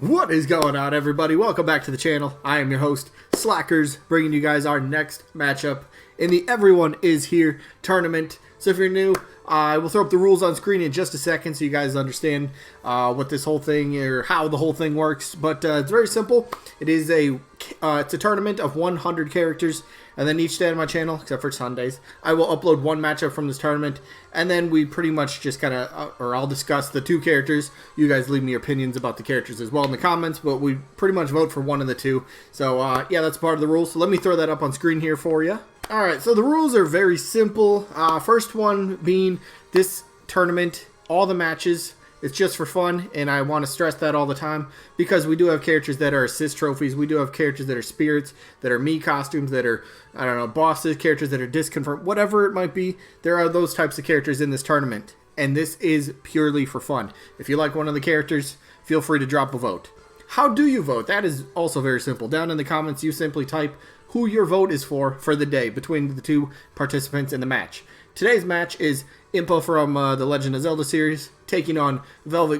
What is going on, everybody? Welcome back to the channel. I am your host, Slackerz, bringing you guys our next matchup in the Everyone Is Here tournament. So if you're new, I will throw up the rules on screen in just a second so you guys understand what this whole thing, or how the whole thing works. But it's very simple. It is it's a tournament of 100 characters, and then each day on my channel, except for Sundays, I will upload one matchup from this tournament, and then we pretty much just kind of, or I'll discuss the two characters. You guys leave me your opinions about the characters as well in the comments, but we pretty much vote for one of the two. So yeah, that's part of the rules. So let me throw that up on screen here for you. Alright, so the rules are very simple. First one being this tournament, all the matches, it's just for fun, and I want to stress that all the time, because we do have characters that are assist trophies, we do have characters that are spirits, that are me costumes, that are, I don't know, bosses, characters that are disconfirmed, whatever it might be, there are those types of characters in this tournament, and this is purely for fun. If you like one of the characters, feel free to drop a vote. How do you vote? That is also very simple. Down in the comments, you simply type who your vote is for the day between the two participants in the match. Today's match is Impa from the Legend of Zelda series taking on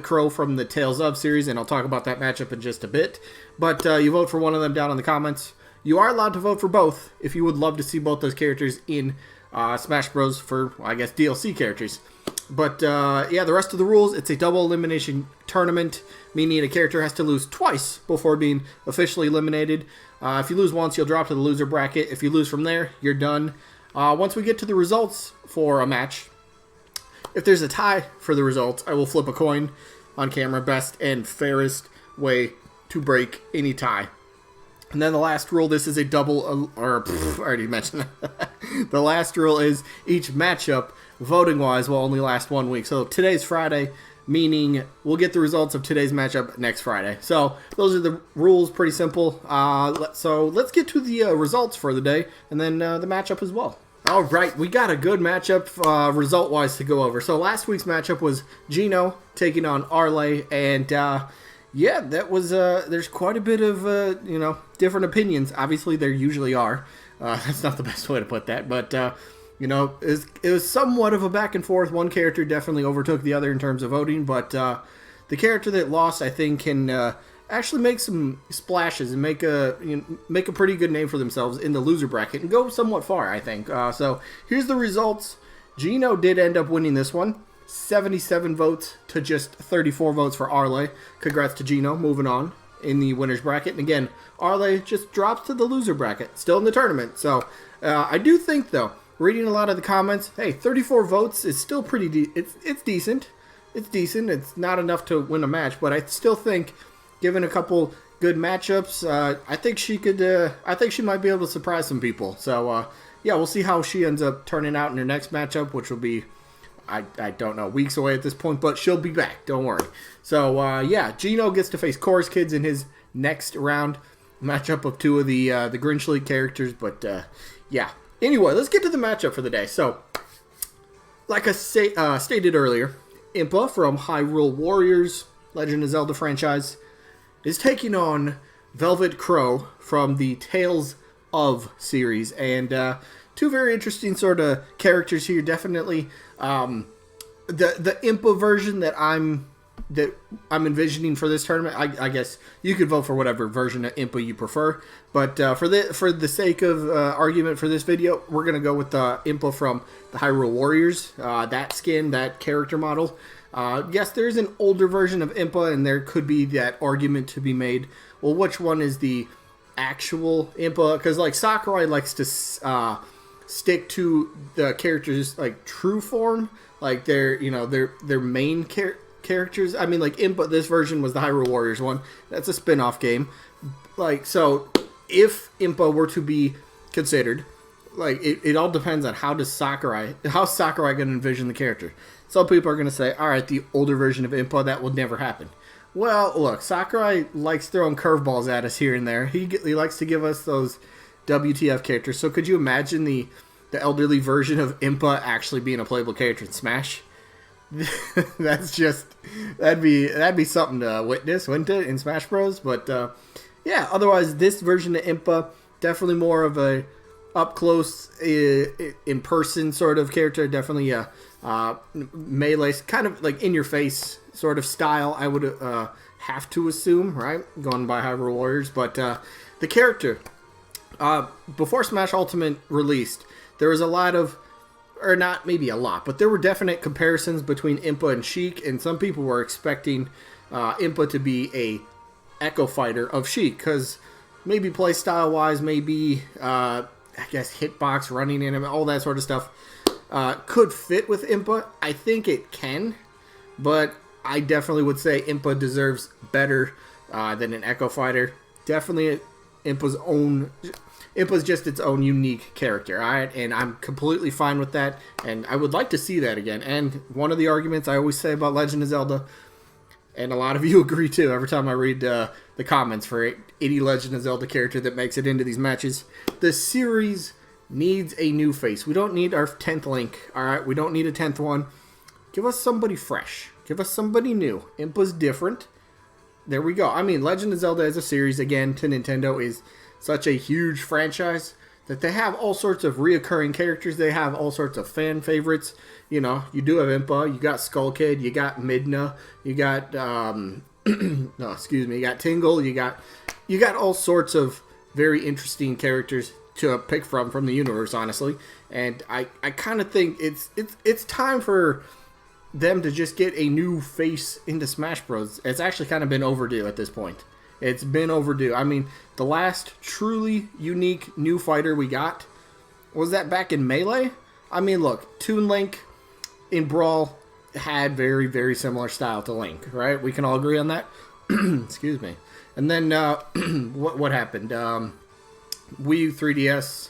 Crowe from the Tales of series, and I'll talk about that matchup in just a bit. But you vote for one of them down in the comments. You are allowed to vote for both if you would love to see both those characters in Smash Bros. For, well, I guess, DLC characters. But yeah, the rest of the rules, it's a double elimination tournament, meaning a character has to lose twice before being officially eliminated. If you lose once, you'll drop to the loser bracket. If you lose from there, you're done. Once we get to the results for a match, if there's a tie for the results, I will flip a coin on camera, best and fairest way to break any tie. And then the last rule, this is a double, I already mentioned that. The last rule is each matchup, voting-wise, will only last 1 week. So today's Friday, meaning we'll get the results of today's matchup next Friday. So those are the rules, pretty simple. So let's get to the results for the day, and then the matchup as well. All right, we got a good matchup result-wise to go over. So last week's matchup was Gino taking on Arley, and yeah, that was there's quite a bit of you know, different opinions. Obviously, there usually are. That's not the best way to put that, but you know, it was somewhat of a back and forth. One character definitely overtook the other in terms of voting, but the character that lost, I think, can actually make some splashes and make a pretty good name for themselves in the loser bracket and go somewhat far, I think. So here's the results. Gino did end up winning this one. 77 votes to just 34 votes for Arley. Congrats to Gino, moving on in the winner's bracket. And again, Arley just drops to the loser bracket, still in the tournament. So I do think, though, reading a lot of the comments, hey, 34 votes is still pretty it's decent. It's decent. It's not enough to win a match, but I still think, given a couple good matchups, I think she could. I think she might be able to surprise some people. So yeah, we'll see how she ends up turning out in her next matchup, which will be, I don't know, weeks away at this point, but she'll be back. Don't worry. So yeah, Gino gets to face Chorus Kids in his next round matchup of two of the Grinch League characters. But yeah. Anyway, let's get to the matchup for the day. So, like I stated earlier, Impa from Hyrule Warriors, Legend of Zelda franchise, is taking on Crowe from the Tales of series. And two very interesting sort of characters here. Definitely the Impa version that I'm envisioning for this tournament. I guess you could vote for whatever version of Impa you prefer, but for the sake of argument for this video, we're gonna go with the Impa from the Hyrule Warriors. That skin, that character model. Yes, there's an older version of Impa, and there could be that argument to be made. Well, which one is the actual Impa? Because like Sakurai likes to stick to the characters' like true form, like their main characters. I mean, like Impa, this version was the Hyrule Warriors one. That's a spin-off game. Like, so if Impa were to be considered, like, it all depends on how Sakurai going to envision the character. Some people are going to say, all right, the older version of Impa, that will never happen. Well, look, Sakurai likes throwing curveballs at us here and there. He likes to give us those WTF characters. So could you imagine the elderly version of Impa actually being a playable character in Smash? that'd be something to witness, wouldn't it, in Smash Bros? But yeah, otherwise this version of Impa, definitely more of a up close, in person sort of character. Definitely melee, kind of like in your face sort of style, I would have to assume, right? Going by Hyrule Warriors. But the character, before Smash Ultimate released, there was a lot of, or not maybe a lot, but there were definite comparisons between Impa and Sheik, and some people were expecting Impa to be a Echo Fighter of Sheik, because maybe playstyle wise, maybe I guess hitbox, running in him, all that sort of stuff could fit with Impa. I think it can, but I definitely would say Impa deserves better than an Echo Fighter. Definitely Impa's just its own unique character, alright? And I'm completely fine with that, and I would like to see that again. And one of the arguments I always say about Legend of Zelda, and a lot of you agree too, every time I read the comments for any Legend of Zelda character that makes it into these matches, the series needs a new face. We don't need our 10th Link, alright? We don't need a 10th one. Give us somebody fresh. Give us somebody new. Impa's different. There we go. I mean, Legend of Zelda as a series, again, to Nintendo is such a huge franchise that they have all sorts of reoccurring characters. They have all sorts of fan favorites. You know, you do have Impa, you got Skull Kid, you got Midna, you got no, excuse me, you got Tingle, you got all sorts of very interesting characters to pick from the universe, honestly. And I kind of think it's time for them to just get a new face into Smash Bros. It's actually kind of been overdue at this point. It's been overdue. I mean, the last truly unique new fighter we got, was that back in Melee? I mean, look, Toon Link in Brawl had very, very similar style to Link, right? We can all agree on that? Excuse me. And then, what happened? Wii U 3DS,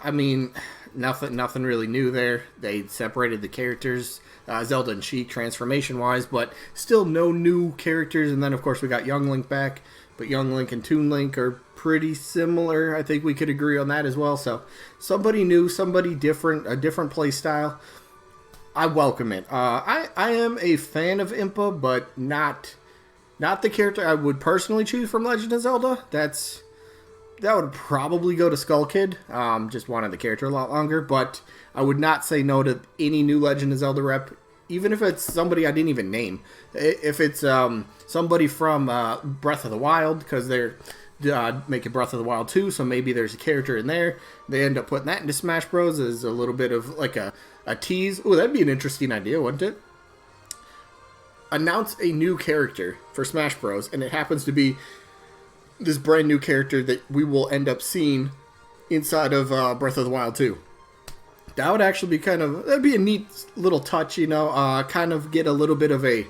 I mean, nothing really new there. They separated the characters, Zelda and Sheik transformation-wise, but still no new characters. And then, of course, we got Young Link back, but Young Link and Toon Link are pretty similar. I think we could agree on that as well. So, somebody new, somebody different, a different play style. I welcome it. I am a fan of Impa, but not the character I would personally choose from Legend of Zelda. That would probably go to Skull Kid. Just wanted the character a lot longer, but I would not say no to any new Legend of Zelda rep, even if it's somebody I didn't even name. If it's somebody from Breath of the Wild, because they're making Breath of the Wild 2, so maybe there's a character in there. They end up putting that into Smash Bros. As a little bit of like a tease. Oh, that'd be an interesting idea, wouldn't it? Announce a new character for Smash Bros. And it happens to be this brand new character that we will end up seeing inside of Breath of the Wild 2. That would actually be that'd be a neat little touch, you know, kind of get a little bit of a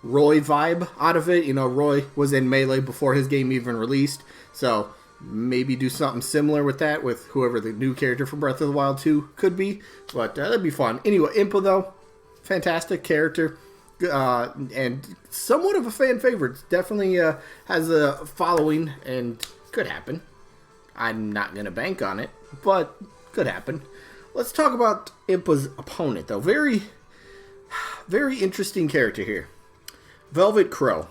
Roy vibe out of it. You know, Roy was in Melee before his game even released, so maybe do something similar with that, with whoever the new character for Breath of the Wild 2 could be, but that'd be fun. Anyway, Impa, though, fantastic character. And somewhat of a fan favorite. Definitely has a following and could happen. I'm not going to bank on it, but could happen. Let's talk about Impa's opponent, though. Very, very interesting character here. Velvet Crowe.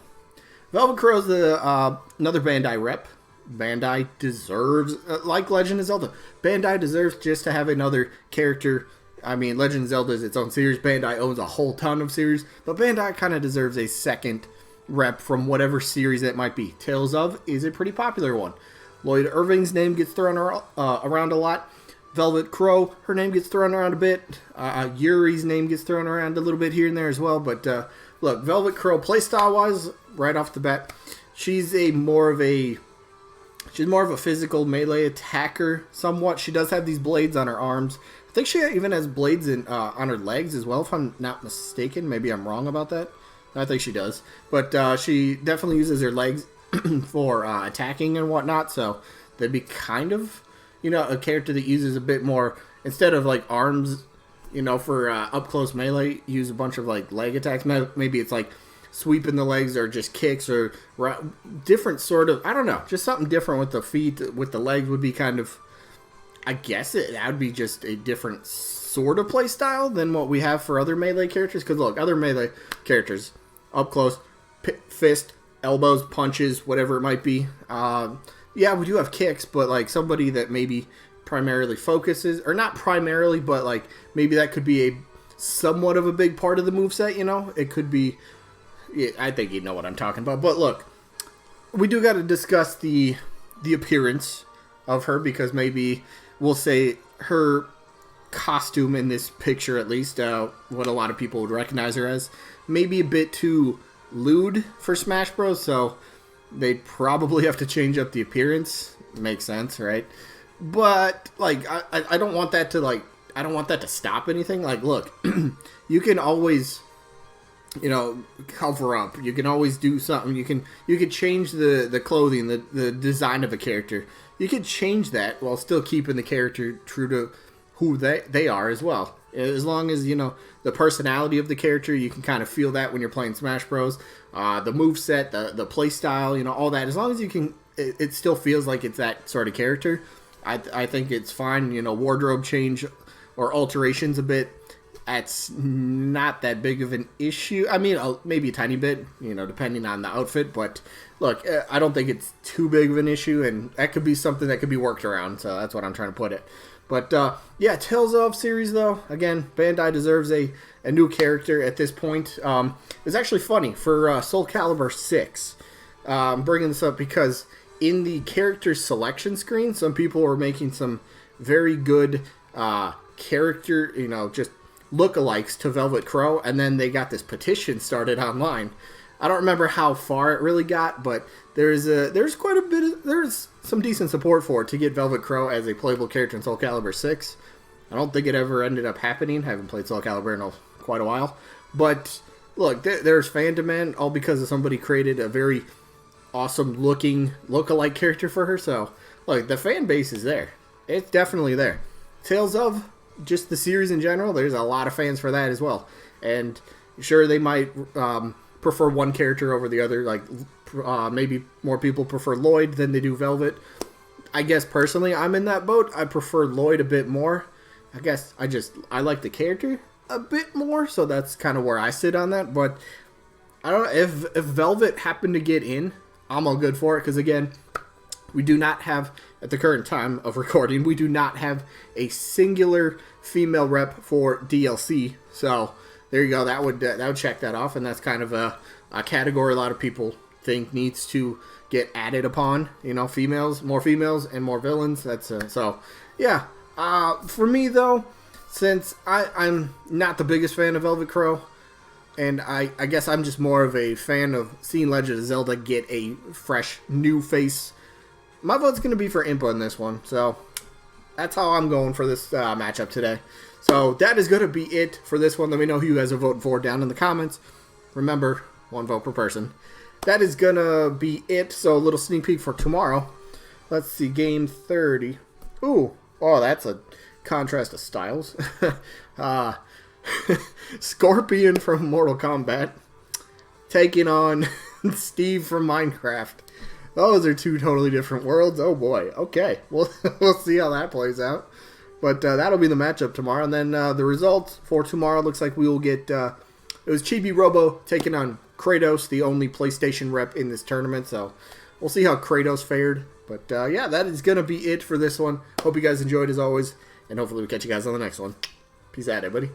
Velvet Crow's another Bandai rep. Bandai deserves, like Legend of Zelda, Bandai deserves just to have another character. I mean, Legend of Zelda is its own series. Bandai owns a whole ton of series, but Bandai kind of deserves a second rep from whatever series it might be. Tales of is a pretty popular one. Lloyd Irving's name gets thrown around a lot. Velvet Crowe, her name gets thrown around a bit. Yuri's name gets thrown around a little bit here and there as well. But look, Velvet Crowe, playstyle-wise, right off the bat, she's more of a physical melee attacker, somewhat. She does have these blades on her arms. I think she even has blades on her legs as well, if I'm not mistaken. Maybe I'm wrong about that. I think she does. But she definitely uses her legs for attacking and whatnot, so that'd be kind of, you know, a character that uses a bit more, instead of like arms, you know, for up-close melee, use a bunch of like leg attacks. Maybe it's like sweeping the legs or just kicks or different sort of, I don't know, just something different with the feet, with the legs would be kind of, I guess that would be just a different sort of play style than what we have for other melee characters. Because look, other melee characters, up close, fist, elbows, punches, whatever it might be. Yeah, we do have kicks, but like somebody that maybe primarily focuses, or not primarily, but like maybe that could be a somewhat of a big part of the moveset, you know? It could be I think you know what I'm talking about. But look, we do got to discuss the appearance of her, because maybe we'll say her costume in this picture, at least, what a lot of people would recognize her as, maybe a bit too lewd for Smash Bros. So they'd probably have to change up the appearance. Makes sense, right? But like, I don't want that to I don't want that to stop anything. Like, look, you can always, cover up. You can always do something. You can change the clothing, the design of a character. You can change that while still keeping the character true to who they are as well. As long as, the personality of the character, you can kind of feel that when you're playing Smash Bros. The moveset, the play style, all that. As long as you can, it still feels like it's that sort of character. I think it's fine. Wardrobe change or alterations a bit, that's not that big of an issue. I mean, maybe a tiny bit, depending on the outfit. But look, I don't think it's too big of an issue, and that could be something that could be worked around. So that's what I'm trying to put it. But yeah, Tales of series, though, again, Bandai deserves a new character at this point. It's actually funny for Soul Calibur 6. I'm bringing this up because in the character selection screen, some people were making some very good character, just lookalikes to Velvet Crowe, and then they got this petition started online. I don't remember how far it really got, but there's quite a bit. There's some decent support for it to get Velvet Crowe as a playable character in Soul Calibur 6. I don't think it ever ended up happening. I haven't played Soul Calibur in quite a while. But look, there's fandom, all because of somebody created a very awesome looking lookalike character for her. So look, the fan base is there. It's definitely there. Tales of, just the series in general, there's a lot of fans for that as well. And sure, they might prefer one character over the other. Like maybe more people prefer Lloyd than they do Velvet. I guess personally, I'm in that boat. I prefer Lloyd a bit more. I guess I like the character a bit more, so that's kind of where I sit on that. But I don't know, if Velvet happened to get in, I'm all good for it, because again, we do not have, at the current time of recording, we do not have a singular female rep for DLC. So there you go. That would check that off, and that's kind of a category a lot of people think needs to get added upon. Females, and more villains. That's so yeah. For me though, since I'm not the biggest fan of Velvet Crowe, and I guess I'm just more of a fan of seeing Legend of Zelda get a fresh new face, my vote's going to be for Impa in this one. So that's how I'm going for this matchup today. So that is going to be it for this one. Let me know who you guys are voting for down in the comments. Remember, 1 vote per person. That is going to be it. So a little sneak peek for tomorrow. Let's see, game 30. Ooh, oh, that's a contrast of styles. Scorpion from Mortal Kombat taking on Steve from Minecraft. Those are two totally different worlds. Oh boy. Okay, we'll see how that plays out. But that'll be the matchup tomorrow. And then the results for tomorrow looks like we will get... it was Chibi Robo taking on Kratos, the only PlayStation rep in this tournament. So we'll see how Kratos fared. But yeah, that is going to be it for this one. Hope you guys enjoyed as always. And hopefully we'll catch you guys on the next one. Peace out, everybody.